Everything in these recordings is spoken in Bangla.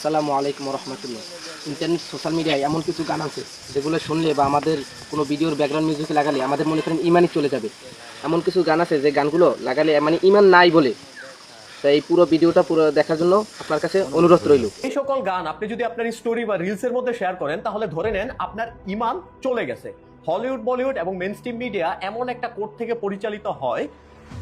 আসসালামু আলাইকুম রহমতুল্লাহ। ইন্টারনেট সোশ্যাল মিডিয়ায় এমন কিছু গান আছে যেগুলো শুনলে বা আমাদের কোনো ভিডিওর ব্যাকগ্রাউন্ড মিউজিক লাগালে আমাদের মনে করেন ইমানই চলে যাবে। এমন কিছু গান আছে যে গানগুলো লাগালে মানে ইমান নাই বলে। তাই এই পুরো ভিডিওটা পুরো দেখার জন্য আপনার কাছে অনুরোধ রইল। এই সকল গান আপনি যদি আপনার স্টোরি বা রিলসের মধ্যে শেয়ার করেন তাহলে ধরে নেন আপনার ইমান চলে গেছে। হলিউড, বলিউড এবং মেইনস্ট্রিম মিডিয়া এমন একটা কোড থেকে পরিচালিত হয়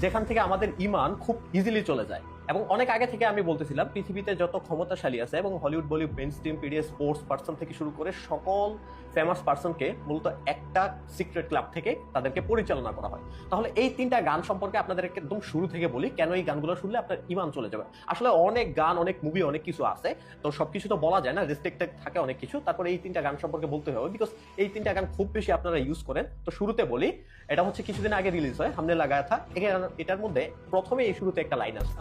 যেখান থেকে আমাদের ইমান খুব ইজিলি চলে যায়। এবং অনেক আগে থেকে আমি বলতেছিলাম পৃথিবীতে যত ক্ষমতাশালী আছে এবং Hollywood, Bollywood, mainstream media, sports person থেকে শুরু করে সকল ফেমাস পার্সনকে মূলত একটা সিক্রেট ক্লাব থেকে তাদেরকে পরিচালনা করা হয়। তাহলে এই তিনটা গান সম্পর্কে আপনাদেরকে একদম শুরু থেকে বলি কেন এই গানগুলো শুনলে আপনার ইমান চলে যাবে। আসলে অনেক গান, অনেক মুভি, অনেক কিছু আছে, তো সবকিছু তো বলা যায় না, রেস্ট্রিক্টেড থাকে অনেক কিছু। তারপরে এই তিনটা গান সম্পর্কে বলতে হবে বিকজ এই তিনটা গান খুব বেশি আপনারা ইউজ করেন। তো শুরুতে বলি, এটা হচ্ছে কিছুদিন আগে রিলিজ হয়, হামনে লাগায়া থা। এটার মধ্যে প্রথমে এই শুরুতে একটা লাইন আছে,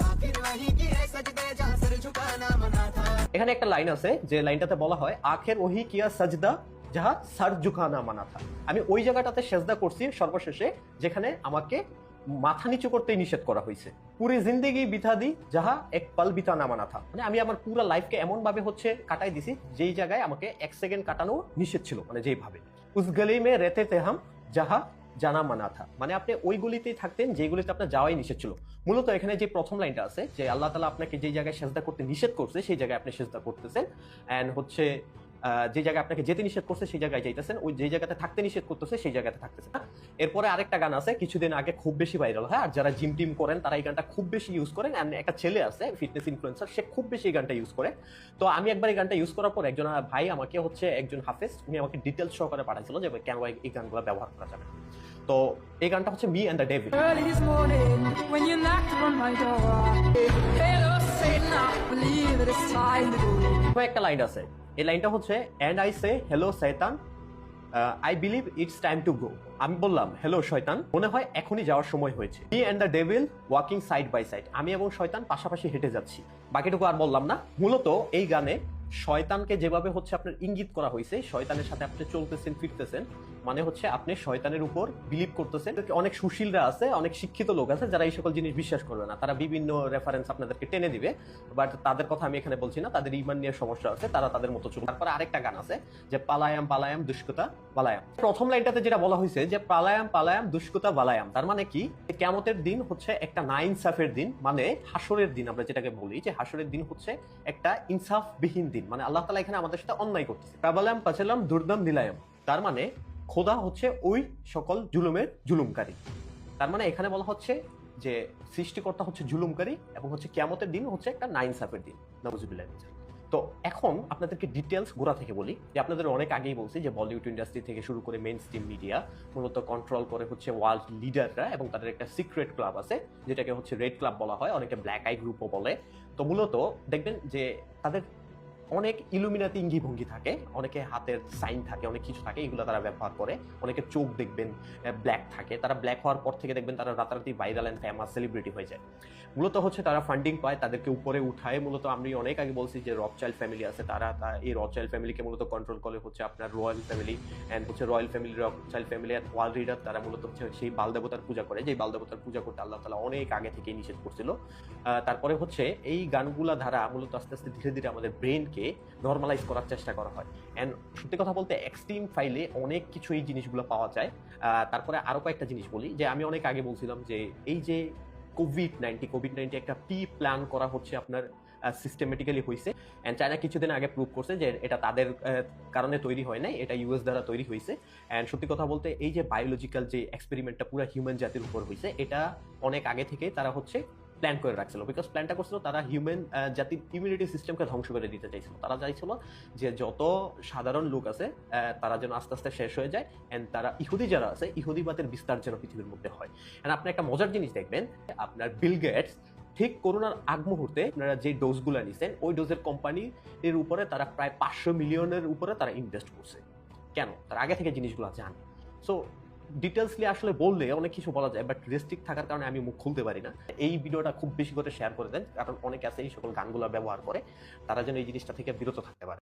এখানে একটা লাইন আছে যে লাইনটাতে বলা হয় আখের ওহি কিয়া সাজদা যাহা সার ঝুকানা মানা থা। আমি ওই জায়গাটাতে সেজদা করছি সর্বশেষে যেখানে আমাকে মাথা নিচু করতে নিষেধ করা হয়েছে। পুরি জিন্দেগি বিথা দি যাহা এক পাল বিথা না মানা থা। মানে আমি আমার পুরো লাইফকে এমন ভাবে হচ্ছে কাটাই দিছি যেই জায়গায় আমাকে এক সেকেন্ড কাটানো নিষেধ ছিল, মানে যেইভাবে উস গলি মে রেতে তে হাম যাহা জানা মানা থা, মানে আপনি ওই গুলিতেই থাকতেন যেগুলিতে আপনার যাওয়াই নিষেধ ছিল। মূলত এখানে যে প্রথম লাইনটা আছে যে আল্লাহ তাআলা আপনাকে যে জায়গায় সেজদা করতে নিষেধ করছে সেই জায়গায় আপনি সেজদা করতেছেন, এন্ড হচ্ছে যে জায়গায় আপনাকে যেতে নিষেধ করছে সেই জায়গায় যাইতেছেন, ওই যে জায়গাতে থাকতে নিষেধ করতেছে সেই জায়গাতে থাকতেছেন। এরপরে আরেকটা গান আছে কিছুদিন আগে খুব বেশি ভাইরাল হয়, আর যারা জিম টিম করেন তারা এই গানটা খুব বেশি ইউজ করেন। একটা ছেলে আছে ফিটনেস ইনফ্লুয়েন্সার, সে খুব বেশি এই গানটা ইউজ করে। তো আমি একবার এই গানটা ইউজ করার পর একজন ভাই আমাকে হচ্ছে একজন হাফেজ, উনি আমাকে ডিটেলস সহকারে পাঠাইছিল যে কেন এই গানগুলো ব্যবহার করা যাবে। তো এই গানটা হচ্ছে মি অ্যান্ড দ্য ডেভিল। একটা লাইন আছে, এই লাইনটা হচ্ছে এন্ড আই সে হ্যালো শয়তান I believe it's time to go. আমি বললাম হ্যালো শয়তান, মনে হয় এখনই যাওয়ার সময় হয়েছে। Me and the devil walking side by side, আমি এবং শয়তান পাশাপাশি হেঁটে যাচ্ছি। বাকিটুকু আর বললাম না। মূলত এই গানে শয়তানকে যেভাবে হচ্ছে আপনার ইঙ্গিত করা হয়েছে, শয়তানের সাথে আপনি চলতেছেন ফিরতেছেন, মানে হচ্ছে আপনি শয়তানের উপর বিলিভ করতেছেন। অনেক সুশীলরা আছে, অনেক শিক্ষিত লোক আছে যারা এই সকল জিনিস বিশ্বাস করবে না, তারা বিভিন্ন রেফারেন্স আপনাদেরকে টেনে দিবে, বাট তাদের কথা আমি এখানে বলছি না, তাদের ইমান নিয়ে সমস্যা আছে, তারা তাদের মতো চলবে। তারপরে আরেকটা গান আছে যে পালায়াম পালায়াম দুষ্কতা বালায়াম। প্রথম লাইনটাতে যেটা বলা হয়েছে যে পালায়াম পালায়াম দুষ্কতা বালায়াম, তার মানে কি কিয়ামতের দিন হচ্ছে একটা না ইনসাফের দিন, মানে হাসরের দিন আমরা যেটাকে বলি যে হাসরের দিন হচ্ছে একটা ইনসাফবিহীন দিন, মানে আল্লাহ তাআলা এখানে আমাদের সাথে অন্যায় করতেছে। কাবালাম পাচালাম দুর্দাম দিলায়াম, তার মানে খোদা হচ্ছে ওই সকল জুলুমের জুলুমকারী। তার মানে এখানে বলা হচ্ছে যে সৃষ্টিকর্তা হচ্ছে জুলুমকারী এবং হচ্ছে কিয়ামতের দিন হচ্ছে একটা না ইনসাফের দিন। নাউজুবিল্লাহ। তো এখন আপনাদেরকে ডিটেলস গোড়া থেকে বলি যে আপনাদের অনেক আগেই বলছি যে বলিউড ইন্ডাস্ট্রি থেকে শুরু করে মেইন স্ট্রিম মিডিয়া মূলত কন্ট্রোল করে হচ্ছে ওয়ার্ল্ড লিডাররা, এবং তাদের একটা সিক্রেট ক্লাব আছে যেটাকে হচ্ছে রেড ক্লাব বলা হয়, অনেকে ব্ল্যাক আই গ্রুপও বলে। তো মূলত দেখবেন যে তাদের অনেক ইলুমিনাতি ইঙ্গি ভঙ্গি থাকে, অনেকে হাতের সাইন থাকে, অনেক কিছু থাকে, এগুলো তারা ব্যবহার করে। অনেকে চোখ দেখবেন ব্ল্যাক থাকে, তারা ব্ল্যাক হওয়ার পর থেকে দেখবেন তারা রাতারাতি ভাইরাল এন্ড ফেমাস সেলিব্রিটি হয়ে যায়। মূলত হচ্ছে তারা ফান্ডিং পায়, তাদেরকে উপরে উঠায়। মূলত আমি অনেক আগে বলছি যে রথচাইল্ড ফ্যামিলি আছে, তারা এই রথচাইল্ড ফ্যামিলিকে মূলত কন্ট্রোল করে হচ্ছে আপনার রয়্যাল ফ্যামিলি, অ্যান্ড হচ্ছে রয়্যাল ফ্যামিলি, রথচাইল্ড ফ্যামিলি আর ওয়ার্ল্ড লিডার, তারা মূলত হচ্ছে সেই বাল দেবতার পূজা করে, যেই বাল দেবতার পূজা করতে আল্লাহ তাআলা অনেক আগে থেকেই নিষেধ করছিল। তারপরে হচ্ছে এই গানগুলা ধারা মূলত আস্তে আস্তে ধীরে ধীরে আমাদের ব্রেনকে নর্মালাইজ করার চেষ্টা করা হয়। অ্যান্ড সত্যি কথা বলতে এক্সট্রিম ফাইলে অনেক কিছু এই জিনিসগুলো পাওয়া যায়। তারপরে আরো কয়েকটা জিনিস বলি যে আমি অনেক আগে বলছিলাম যে এই যে কোভিড-19 একটা প্ল্যান করা হচ্ছে আপনার সিস্টেমেটিক্যালি হয়েছে, অ্যান্ড চায়না কিছুদিন আগে প্রুভ করছে যে এটা তাদের কারণে তৈরি হয় নাই, এটা ইউএস দ্বারা তৈরি হয়েছে। অ্যান্ড সত্যি কথা বলতে এই যে বায়োলজিক্যাল যে এক্সপেরিমেন্টটা পুরো হিউম্যান জাতির উপর হয়েছে, এটা অনেক আগে থেকে তারা হচ্ছে প্ল্যান করে রাখছিল, বিকজ প্ল্যানটা করছিল তারা হিউম্যান জাতির ইমিউনিটি সিস্টেমকে ধ্বংস করে দিতে চাইছিল। তারা চাইছিল যে যত সাধারণ লোক আছে তারা যেন আস্তে আস্তে শেষ হয়ে যায়, অ্যান্ড তারা ইহুদি যারা আছে ইহুদিবাদের বিস্তার যেন পৃথিবীর মধ্যে হয়। অ্যান্ড আপনি একটা মজার জিনিস দেখবেন, আপনার বিল গেটস ঠিক করোনার আগ মুহূর্তে আপনারা যে ডোজগুলো নিছেন ওই ডোজের কোম্পানির উপরে তারা প্রায় 500 মিলিয়নের উপরে তারা ইনভেস্ট করছে। কেন? তার আগে থেকে জিনিসগুলো জানে। সো ডিটেলসলি আসলে বললে অনেক কিছু বলা যায়, বাট রেস্ট্রিক্ট থাকার কারণে আমি মুখ খুলতে পারি না। এই ভিডিওটা খুব বেশি করে শেয়ার করে দেন, কারণ অনেকে আছে এই সকল গানগুলো ব্যবহার করে, তারা যেন এই জিনিসটা থেকে বিরত থাকতে পারে।